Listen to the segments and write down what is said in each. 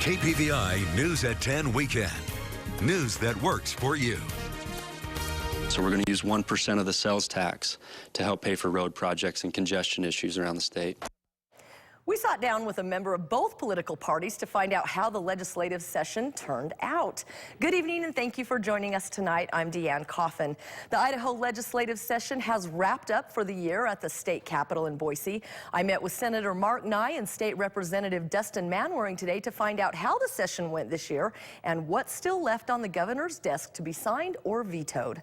KPVI News at 10 Weekend. News that works for you. So we're going to use 1% of the sales tax to help pay for road projects and congestion issues around the state. We sat down with a member of both political parties to find out how the legislative session turned out. Good evening and thank you for joining us tonight. I'm Deanne Coffin. The Idaho legislative session has wrapped up for the year at the state capitol in Boise. I met with Senator Mark Nye and State Representative Dustin Manwaring today to find out how the session went this year and what's still left on the governor's desk to be signed or vetoed.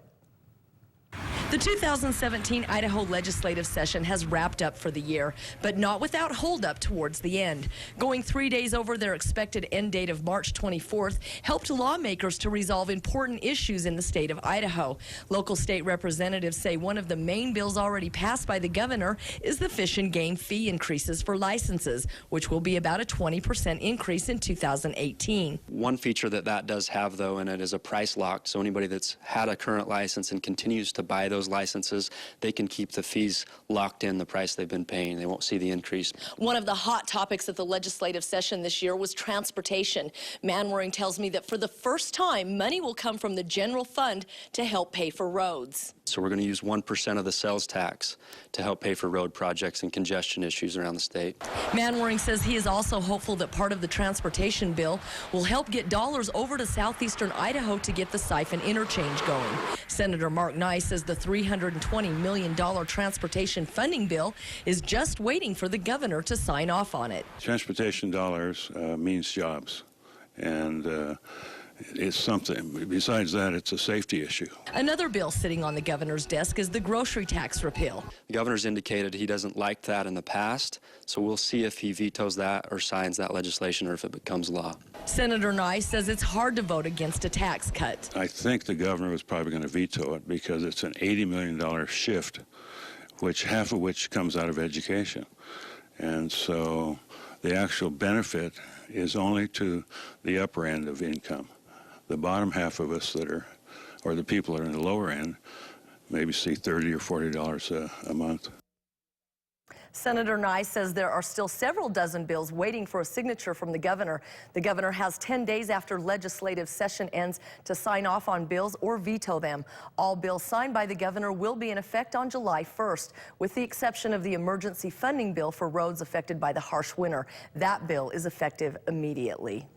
The 2017 Idaho legislative session has wrapped up for the year, but not without holdup towards the end. Going 3 days over their expected end date of March 24th helped lawmakers to resolve important issues in the state of Idaho. Local state representatives say one of the main bills already passed by the governor is the fish and game fee increases for licenses, which will be about a 20% increase in 2018. One feature that does have, though, in it is a price lock, so anybody that's had a current license and continues to buy those licenses, they can keep the fees locked in the price they've been paying. They won't see the increase. One of the hot topics at the legislative session this year was transportation. Manwaring tells me that for the first time, money will come from the general fund to help pay for roads. So we're going to use 1% of the sales tax to help pay for road projects and congestion issues around the state. Manwaring says he is also hopeful that part of the transportation bill will help get dollars over to southeastern Idaho to get the siphon interchange going. Senator Mark Nye says the $320 million transportation funding bill is just waiting for the governor to sign off on it. Transportation dollars means jobs, and it's something. Besides that, it's a safety issue. Another bill sitting on the governor's desk is the grocery tax repeal. The governor's indicated he doesn't like that in the past, so we'll see if he vetoes that or signs that legislation or if it becomes law. Senator Nye says it's hard to vote against a tax cut. I think the governor was probably going to veto it because it's an $80 million shift, half of which comes out of education. And so the actual benefit is only to the upper end of income. The bottom half of us or the people that are in the lower end, maybe see $30 or $40 a month. Senator Nye says there are still several dozen bills waiting for a signature from the governor. The governor has 10 days after legislative session ends to sign off on bills or veto them. All bills signed by the governor will be in effect on July 1st, with the exception of the emergency funding bill for roads affected by the harsh winter. That bill is effective immediately.